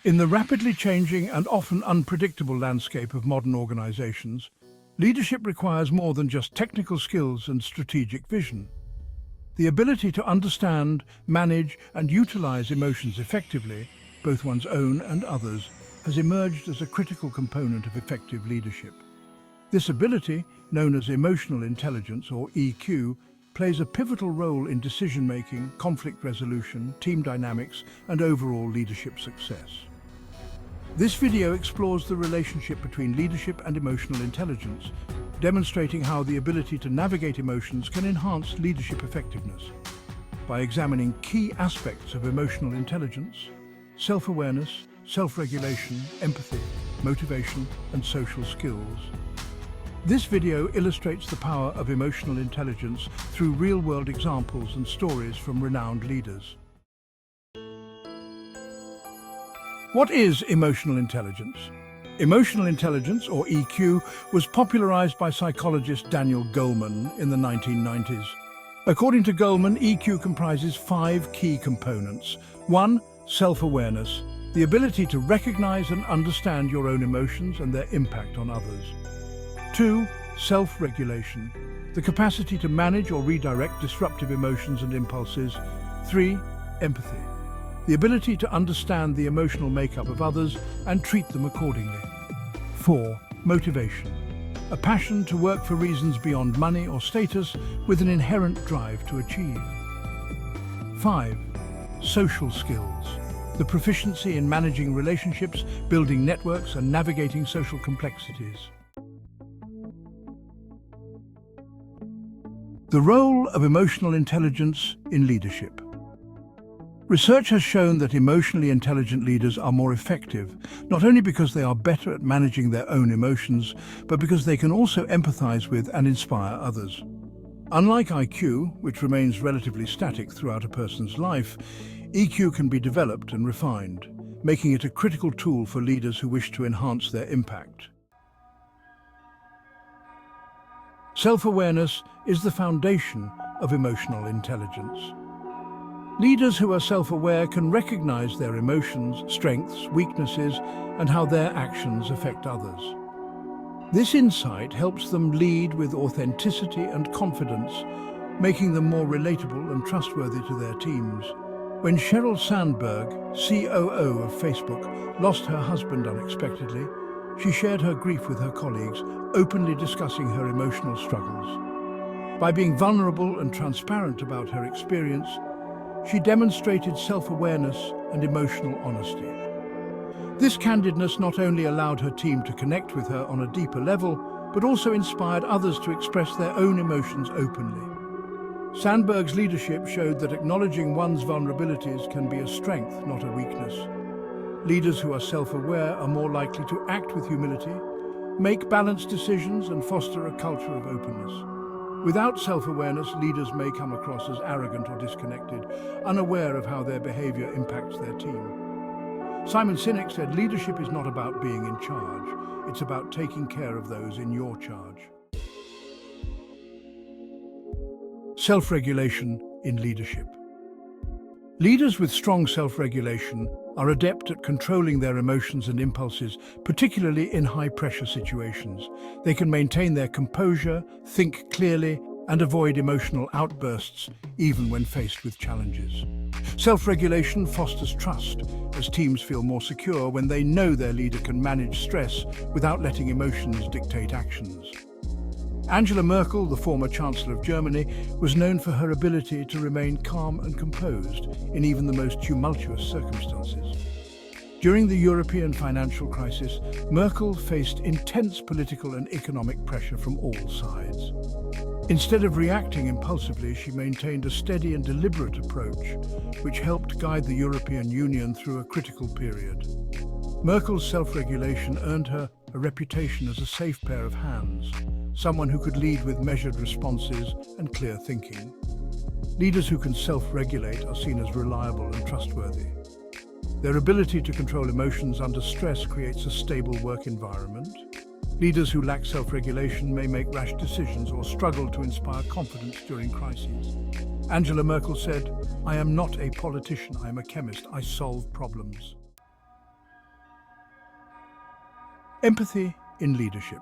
In the rapidly changing and often unpredictable landscape of modern organizations, leadership requires more than just technical skills and strategic vision. The ability to understand, manage, and utilize emotions effectively, both one's own and others, has emerged as a critical component of effective leadership. This ability, known as emotional intelligence or EQ, plays a pivotal role in decision-making, conflict resolution, team dynamics, and overall leadership success. This video explores the relationship between leadership and emotional intelligence, demonstrating how the ability to navigate emotions can enhance leadership effectiveness. By examining key aspects of emotional intelligence, self-awareness, self-regulation, empathy, motivation, and social skills. This video illustrates the power of emotional intelligence through real-world examples and stories from renowned leaders. What is emotional intelligence? Emotional intelligence, or EQ, was popularized by psychologist Daniel Goleman in the 1990s. According to Goleman, EQ comprises 5 key components. 1. Self-awareness, the ability to recognize and understand your own emotions and their impact on others. 2. Self-regulation, the capacity to manage or redirect disruptive emotions and impulses. 3. Empathy, the ability to understand the emotional makeup of others and treat them accordingly. 4. Motivation, a passion to work for reasons beyond money or status with an inherent drive to achieve. 5. Social skills, the proficiency in managing relationships, building networks, and navigating social complexities. The role of emotional intelligence in leadership. Research has shown that emotionally intelligent leaders are more effective, not only because they are better at managing their own emotions, but because they can also empathize with and inspire others. Unlike IQ, which remains relatively static throughout a person's life, EQ can be developed and refined, making it a critical tool for leaders who wish to enhance their impact. Self-awareness is the foundation of emotional intelligence. Leaders who are self-aware can recognize their emotions, strengths, weaknesses, and how their actions affect others. This insight helps them lead with authenticity and confidence, making them more relatable and trustworthy to their teams. When Sheryl Sandberg, COO of Facebook, lost her husband unexpectedly, she shared her grief with her colleagues, openly discussing her emotional struggles. By being vulnerable and transparent about her experience, she demonstrated self-awareness and emotional honesty. This candidness not only allowed her team to connect with her on a deeper level, but also inspired others to express their own emotions openly. Sandberg's leadership showed that acknowledging one's vulnerabilities can be a strength, not a weakness. Leaders who are self-aware are more likely to act with humility, make balanced decisions, and foster a culture of openness. Without self-awareness, leaders may come across as arrogant or disconnected, unaware of how their behavior impacts their team. Simon Sinek said, "Leadership is not about being in charge, it's about taking care of those in your charge." Self-regulation in leadership. Leaders with strong self-regulation are adept at controlling their emotions and impulses, particularly in high-pressure situations. They can maintain their composure, think clearly, and avoid emotional outbursts, even when faced with challenges. Self-regulation fosters trust, as teams feel more secure when they know their leader can manage stress without letting emotions dictate actions. Angela Merkel, the former Chancellor of Germany, was known for her ability to remain calm and composed in even the most tumultuous circumstances. During the European financial crisis, Merkel faced intense political and economic pressure from all sides. Instead of reacting impulsively, she maintained a steady and deliberate approach, which helped guide the European Union through a critical period. Merkel's self-regulation earned her a reputation as a safe pair of hands, someone who could lead with measured responses and clear thinking. Leaders who can self-regulate are seen as reliable and trustworthy. Their ability to control emotions under stress creates a stable work environment. Leaders who lack self-regulation may make rash decisions or struggle to inspire confidence during crises. Angela Merkel said, "I am not a politician, I am a chemist. I solve problems." Empathy in leadership.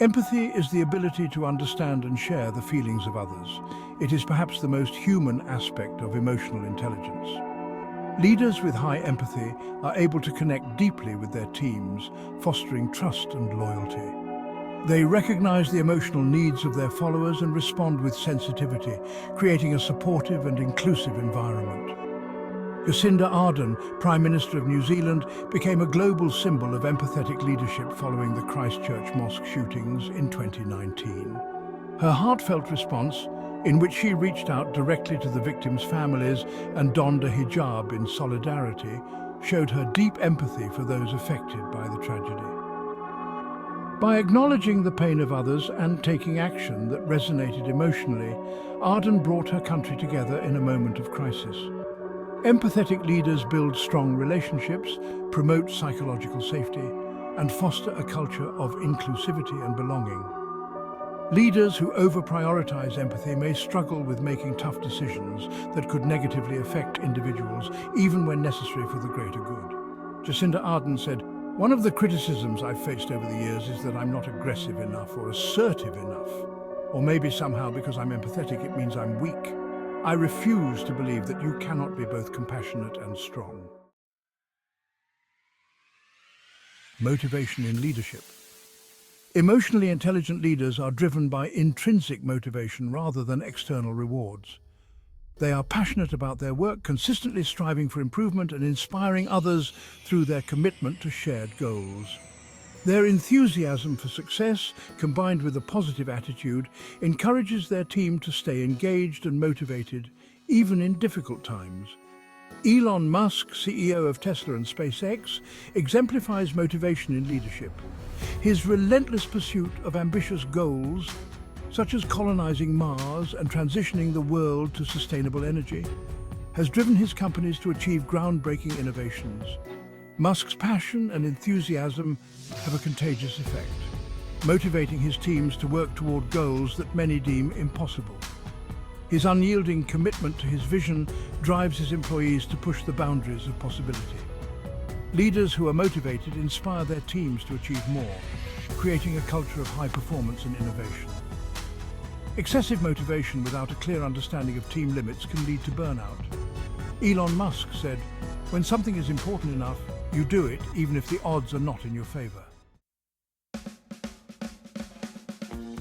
Empathy is the ability to understand and share the feelings of others. It is perhaps the most human aspect of emotional intelligence. Leaders with high empathy are able to connect deeply with their teams, fostering trust and loyalty. They recognize the emotional needs of their followers and respond with sensitivity, creating a supportive and inclusive environment. Jacinda Ardern, Prime Minister of New Zealand, became a global symbol of empathetic leadership following the Christchurch mosque shootings in 2019. Her heartfelt response, in which she reached out directly to the victims' families and donned a hijab in solidarity, showed her deep empathy for those affected by the tragedy. By acknowledging the pain of others and taking action that resonated emotionally, Ardern brought her country together in a moment of crisis. Empathetic leaders build strong relationships, promote psychological safety, and foster a culture of inclusivity and belonging. Leaders who over-prioritize empathy may struggle with making tough decisions that could negatively affect individuals, even when necessary for the greater good. Jacinda Ardern said, "One of the criticisms I've faced over the years is that I'm not aggressive enough or assertive enough. Or maybe somehow because I'm empathetic it means I'm weak. I refuse to believe that you cannot be both compassionate and strong." Motivation in leadership. Emotionally intelligent leaders are driven by intrinsic motivation rather than external rewards. They are passionate about their work, consistently striving for improvement and inspiring others through their commitment to shared goals. Their enthusiasm for success, combined with a positive attitude, encourages their team to stay engaged and motivated, even in difficult times. Elon Musk, CEO of Tesla and SpaceX, exemplifies motivation in leadership. His relentless pursuit of ambitious goals, such as colonizing Mars and transitioning the world to sustainable energy, has driven his companies to achieve groundbreaking innovations. Musk's passion and enthusiasm have a contagious effect, motivating his teams to work toward goals that many deem impossible. His unyielding commitment to his vision drives his employees to push the boundaries of possibility. Leaders who are motivated inspire their teams to achieve more, creating a culture of high performance and innovation. Excessive motivation without a clear understanding of team limits can lead to burnout. Elon Musk said, "When something is important enough, you do it even if the odds are not in your favor."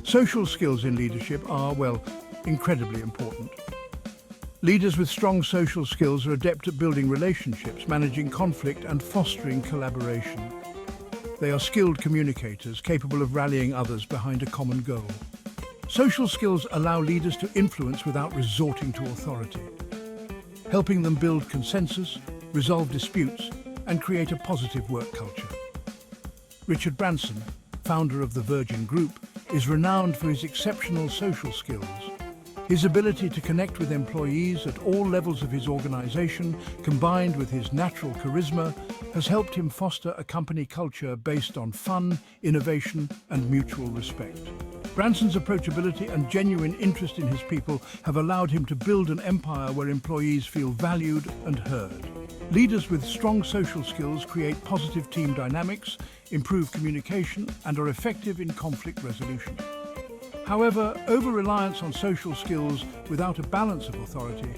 Social skills in leadership are, well, incredibly important. Leaders with strong social skills are adept at building relationships, managing conflict, and fostering collaboration. They are skilled communicators, capable of rallying others behind a common goal. Social skills allow leaders to influence without resorting to authority, helping them build consensus, resolve disputes, and create a positive work culture. Richard Branson, founder of the Virgin Group, is renowned for his exceptional social skills. His ability to connect with employees at all levels of his organization, combined with his natural charisma, has helped him foster a company culture based on fun, innovation, and mutual respect. Branson's approachability and genuine interest in his people have allowed him to build an empire where employees feel valued and heard. Leaders with strong social skills create positive team dynamics, improve communication, and are effective in conflict resolution. However, over-reliance on social skills without a balance of authority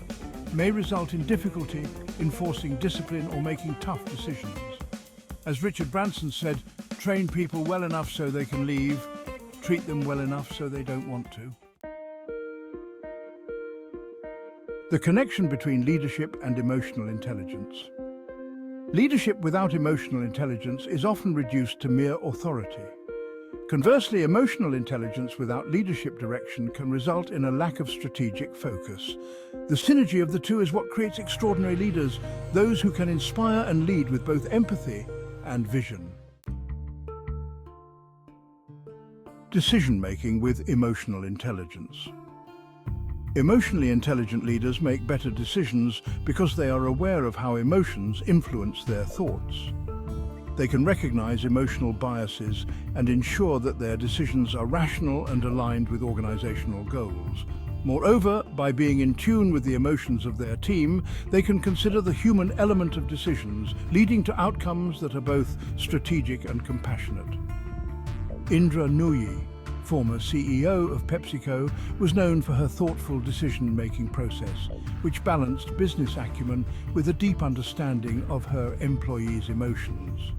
may result in difficulty enforcing discipline or making tough decisions. As Richard Branson said, "Train people well enough so they can leave, treat them well enough so they don't want to." The connection between leadership and emotional intelligence. Leadership without emotional intelligence is often reduced to mere authority. Conversely, emotional intelligence without leadership direction can result in a lack of strategic focus. The synergy of the two is what creates extraordinary leaders, those who can inspire and lead with both empathy and vision. Decision-making with emotional intelligence. Emotionally intelligent leaders make better decisions because they are aware of how emotions influence their thoughts. They can recognize emotional biases and ensure that their decisions are rational and aligned with organizational goals. Moreover, by being in tune with the emotions of their team, they can consider the human element of decisions, leading to outcomes that are both strategic and compassionate. Indra Nooyi, former CEO of PepsiCo, was known for her thoughtful decision-making process, which balanced business acumen with a deep understanding of her employees' emotions.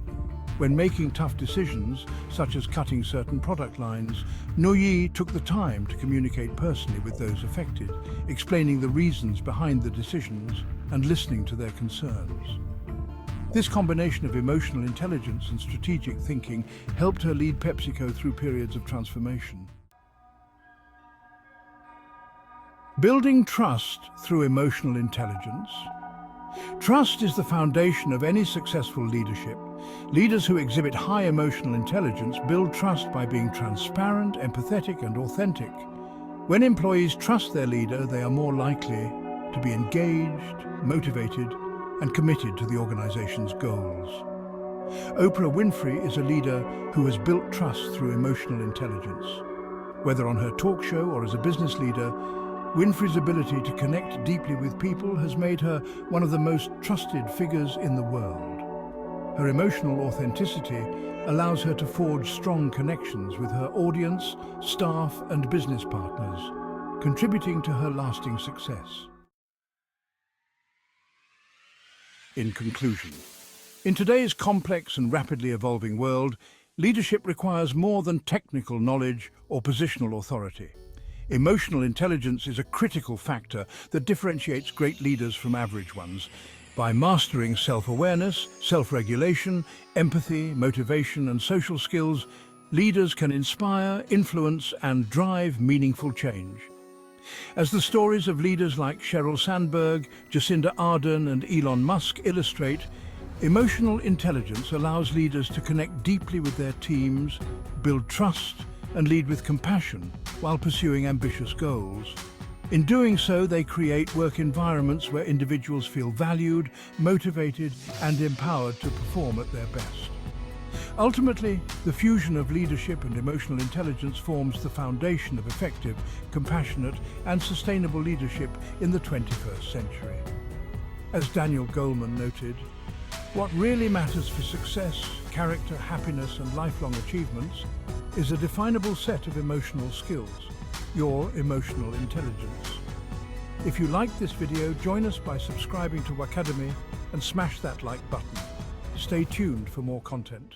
When making tough decisions, such as cutting certain product lines, Nooyi took the time to communicate personally with those affected, explaining the reasons behind the decisions and listening to their concerns. This combination of emotional intelligence and strategic thinking helped her lead PepsiCo through periods of transformation. Building trust through emotional intelligence. Trust is the foundation of any successful leadership. Leaders who exhibit high emotional intelligence build trust by being transparent, empathetic, and authentic. When employees trust their leader, they are more likely to be engaged, motivated, and committed to the organization's goals. Oprah Winfrey is a leader who has built trust through emotional intelligence. Whether on her talk show or as a business leader, Winfrey's ability to connect deeply with people has made her one of the most trusted figures in the world. Her emotional authenticity allows her to forge strong connections with her audience, staff, and business partners, contributing to her lasting success. In conclusion, in today's complex and rapidly evolving world, leadership requires more than technical knowledge or positional authority. Emotional intelligence is a critical factor that differentiates great leaders from average ones. By mastering self-awareness, self-regulation, empathy, motivation, and social skills, leaders can inspire, influence, and drive meaningful change. As the stories of leaders like Sheryl Sandberg, Jacinda Ardern, and Elon Musk illustrate, emotional intelligence allows leaders to connect deeply with their teams, build trust, and lead with compassion while pursuing ambitious goals. In doing so, they create work environments where individuals feel valued, motivated, and empowered to perform at their best. Ultimately, the fusion of leadership and emotional intelligence forms the foundation of effective, compassionate, and sustainable leadership in the 21st century. As Daniel Goleman noted, what really matters for success, character, happiness, and lifelong achievements is a definable set of emotional skills, your emotional intelligence. If you liked this video, join us by subscribing to WAqademy and smash that like button. Stay tuned for more content.